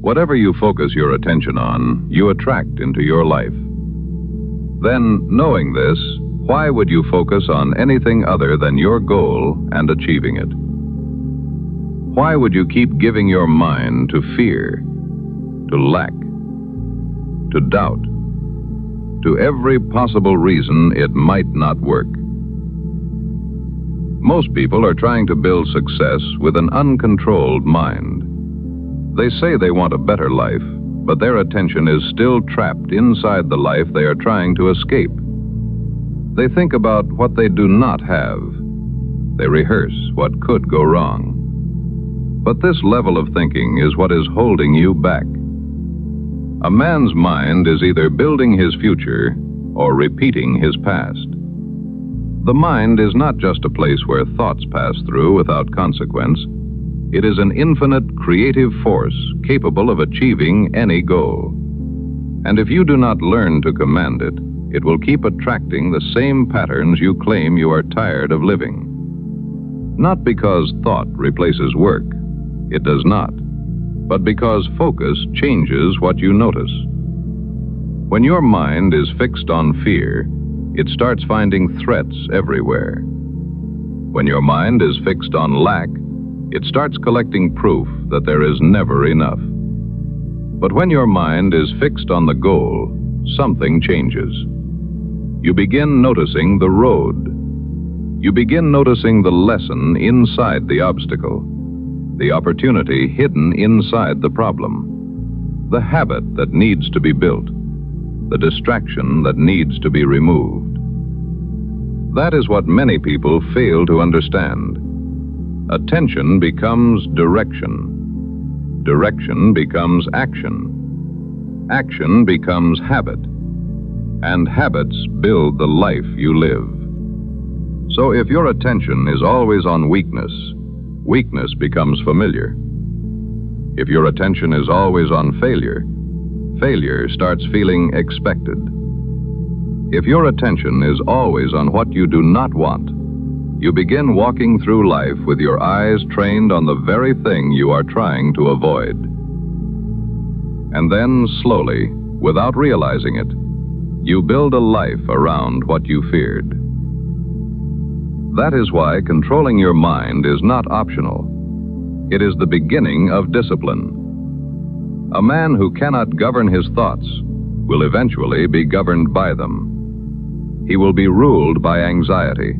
Whatever you focus your attention on, you attract into your life. Then, knowing this, why would you focus on anything other than your goal and achieving it? Why would you keep giving your mind to fear, to lack, to doubt, to every possible reason it might not work? Most people are trying to build success with an uncontrolled mind. They say they want a better life, but their attention is still trapped inside the life they are trying to escape. They think about what they do not have. They rehearse what could go wrong. But this level of thinking is what is holding you back. A man's mind is either building his future or repeating his past. The mind is not just a place where thoughts pass through without consequence. It is an infinite creative force capable of achieving any goal. And if you do not learn to command it, it will keep attracting the same patterns you claim you are tired of living. Not because thought replaces work. It does not. But because focus changes what you notice. When your mind is fixed on fear, it starts finding threats everywhere. When your mind is fixed on lack, it starts collecting proof that there is never enough. But when your mind is fixed on the goal, something changes. You begin noticing the road. You begin noticing the lesson inside the obstacle, the opportunity hidden inside the problem, the habit that needs to be built, the distraction that needs to be removed. That is what many people fail to understand. Attention becomes direction. Direction becomes action. Action becomes habit. And habits build the life you live. So if your attention is always on weakness, weakness becomes familiar. If your attention is always on failure, failure starts feeling expected. If your attention is always on what you do not want, you begin walking through life with your eyes trained on the very thing you are trying to avoid. And then, slowly, without realizing it, you build a life around what you feared. That is why controlling your mind is not optional. It is the beginning of discipline. A man who cannot govern his thoughts will eventually be governed by them. He will be ruled by anxiety,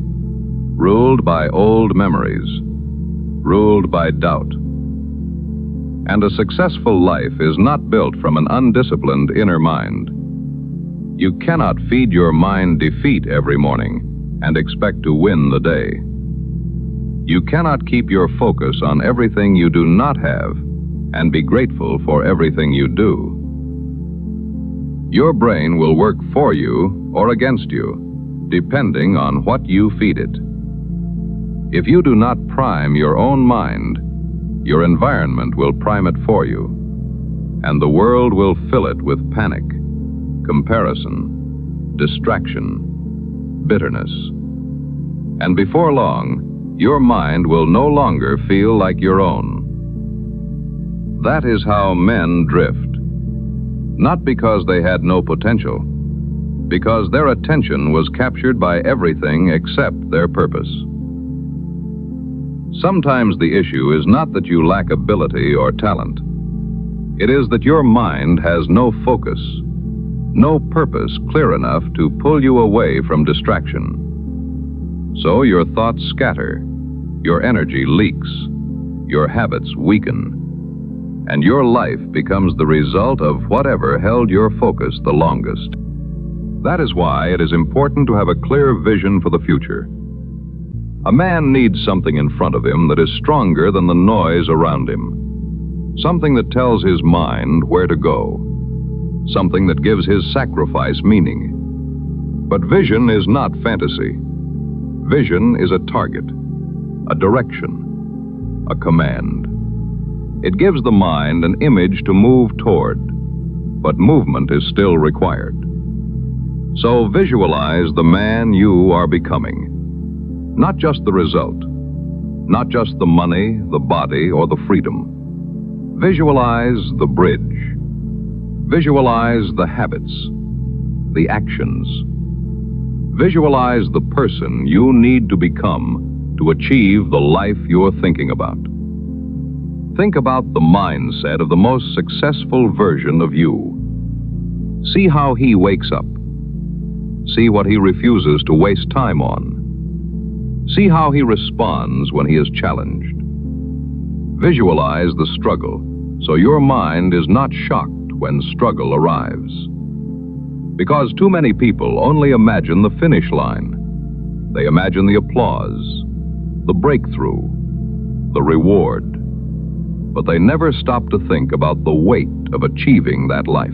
ruled by old memories, ruled by doubt. And a successful life is not built from an undisciplined inner mind. You cannot feed your mind defeat every morning and expect to win the day. You cannot keep your focus on everything you do not have and be grateful for everything you do. Your brain will work for you or against you, depending on what you feed it. If you do not prime your own mind, your environment will prime it for you, and the world will fill it with panic, comparison, distraction, bitterness. And before long, your mind will no longer feel like your own. That is how men drift. Not because they had no potential, because their attention was captured by everything except their purpose. Sometimes the issue is not that you lack ability or talent. It is that your mind has no focus, no purpose clear enough to pull you away from distraction. So your thoughts scatter, your energy leaks, your habits weaken, and your life becomes the result of whatever held your focus the longest. That is why it is important to have a clear vision for the future. A man needs something in front of him that is stronger than the noise around him. Something that tells his mind where to go. Something that gives his sacrifice meaning. But vision is not fantasy. Vision is a target, a direction, a command. It gives the mind an image to move toward, but movement is still required. So visualize the man you are becoming. Not just the result, not just the money, the body, or the freedom. Visualize the bridge. Visualize the habits, the actions. Visualize the person you need to become to achieve the life you're thinking about. Think about the mindset of the most successful version of you. See how he wakes up. See what he refuses to waste time on. See how he responds when he is challenged. Visualize the struggle so your mind is not shocked when struggle arrives. Because too many people only imagine the finish line. They imagine the applause, the breakthrough, the reward. But they never stop to think about the weight of achieving that life.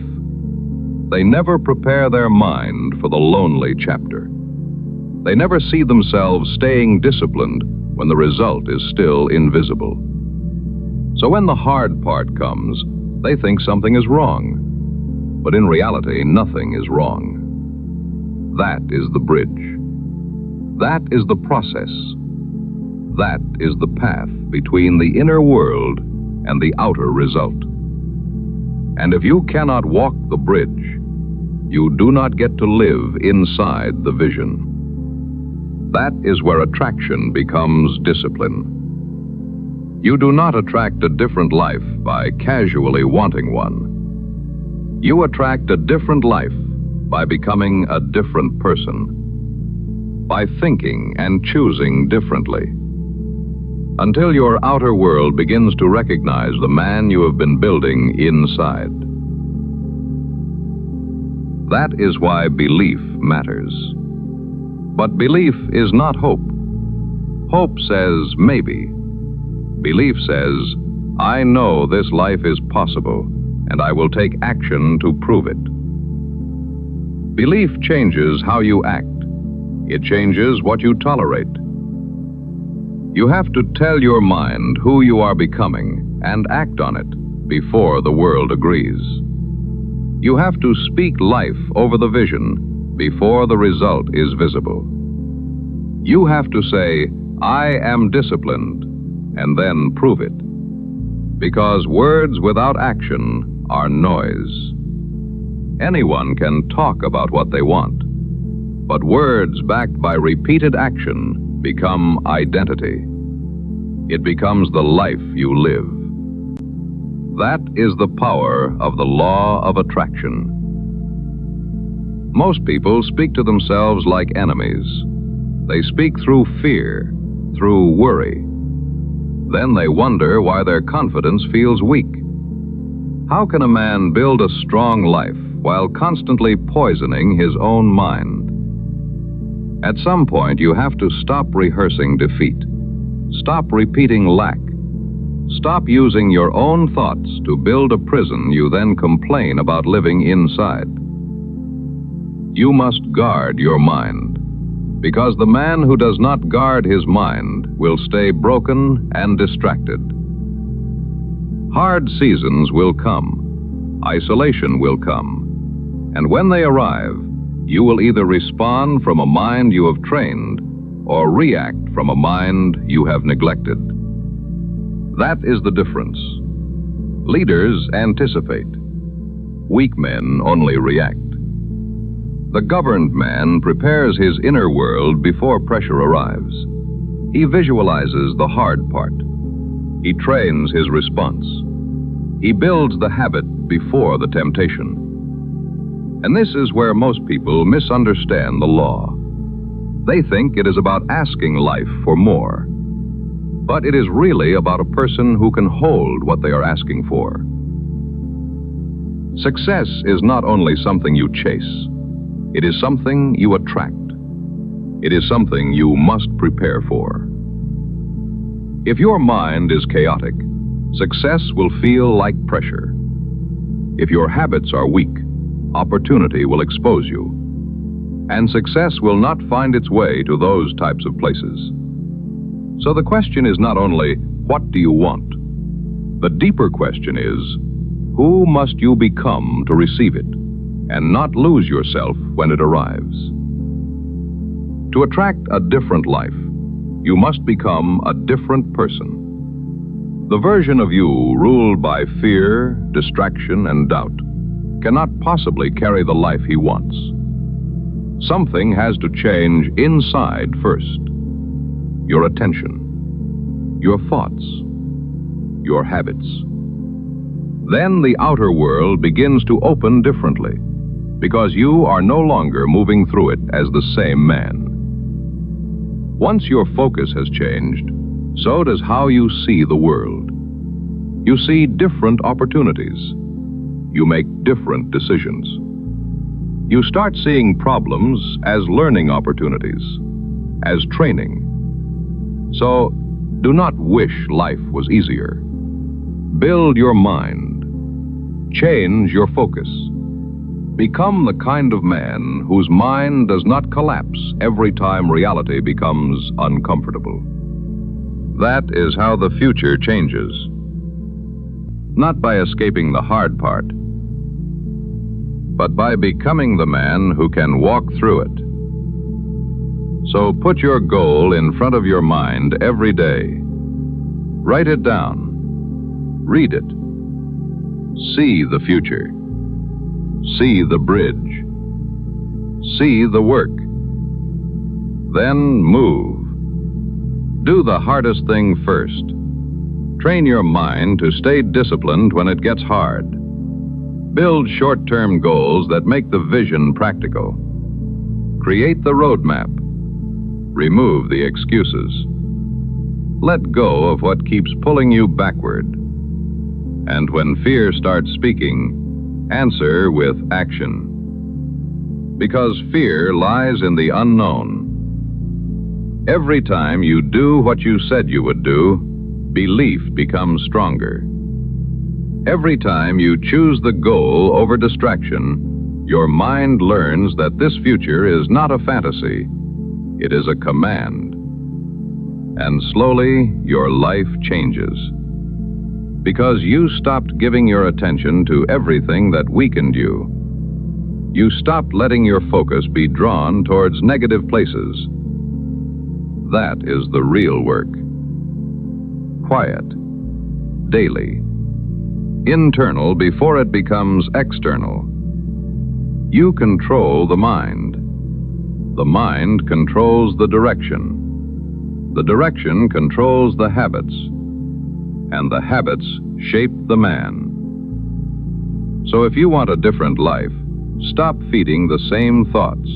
They never prepare their mind for the lonely chapter. They never see themselves staying disciplined when the result is still invisible. So when the hard part comes, they think something is wrong. But in reality, nothing is wrong. That is the bridge. That is the process. That is the path between the inner world and the outer result. And if you cannot walk the bridge, you do not get to live inside the vision. That is where attraction becomes discipline. You do not attract a different life by casually wanting one. You attract a different life by becoming a different person, by thinking and choosing differently, until your outer world begins to recognize the man you have been building inside. That is why belief matters. But belief is not hope. Hope says maybe. Belief says, I know this life is possible, and I will take action to prove it. Belief changes how you act. It changes what you tolerate. You have to tell your mind who you are becoming and act on it before the world agrees. You have to speak life over the vision before the result is visible. You have to say, I am disciplined, and then prove it. Because words without action are noise. Anyone can talk about what they want, but words backed by repeated action become identity. It becomes the life you live. That is the power of the law of attraction. Most people speak to themselves like enemies. They speak through fear, through worry. Then they wonder why their confidence feels weak. How can a man build a strong life while constantly poisoning his own mind? At some point, you have to stop rehearsing defeat. Stop repeating lack. Stop using your own thoughts to build a prison you then complain about living inside. You must guard your mind, because the man who does not guard his mind will stay broken and distracted. Hard seasons will come. Isolation will come. And when they arrive, you will either respond from a mind you have trained or react from a mind you have neglected. That is the difference. Leaders anticipate. Weak men only react. The governed man prepares his inner world before pressure arrives. He visualizes the hard part. He trains his response. He builds the habit before the temptation. And this is where most people misunderstand the law. They think it is about asking life for more. But it is really about a person who can hold what they are asking for. Success is not only something you chase. It is something you attract. It is something you must prepare for. If your mind is chaotic, success will feel like pressure. If your habits are weak, opportunity will expose you. And success will not find its way to those types of places. So the question is not only, what do you want? The deeper question is, who must you become to receive it, and not lose yourself when it arrives? To attract a different life, you must become a different person. The version of you ruled by fear, distraction, and doubt cannot possibly carry the life he wants. Something has to change inside first. Your attention, your thoughts, your habits. Then the outer world begins to open differently, because you are no longer moving through it as the same man. Once your focus has changed, so does how you see the world. You see different opportunities. You make different decisions. You start seeing problems as learning opportunities, as training. So, do not wish life was easier. Build your mind. Change your focus. Become the kind of man whose mind does not collapse every time reality becomes uncomfortable. That is how the future changes. Not by escaping the hard part, but by becoming the man who can walk through it. So put your goal in front of your mind every day. Write it down. Read it. See the future. See the bridge. See the work. Then move. Do the hardest thing first. Train your mind to stay disciplined when it gets hard. Build short-term goals that make the vision practical. Create the roadmap. Remove the excuses. Let go of what keeps pulling you backward. And when fear starts speaking, answer with action. Because fear lies in the unknown. Every time you do what you said you would do, belief becomes stronger. Every time you choose the goal over distraction, your mind learns that this future is not a fantasy, it is a command. And slowly, your life changes. Because you stopped giving your attention to everything that weakened you. You stopped letting your focus be drawn towards negative places. That is the real work. Quiet, daily, internal before it becomes external. You control the mind. The mind controls the direction. The direction controls the habits. And the habits shape the man. So if you want a different life, stop feeding the same thoughts.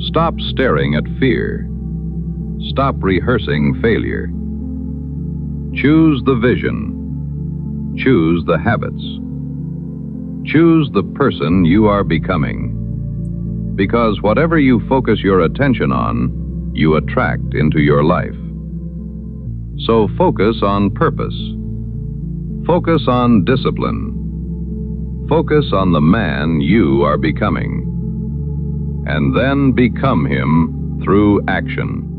Stop staring at fear. Stop rehearsing failure. Choose the vision. Choose the habits. Choose the person you are becoming. Because whatever you focus your attention on, you attract into your life. So focus on purpose. Focus on discipline. Focus on the man you are becoming. And then become him through action.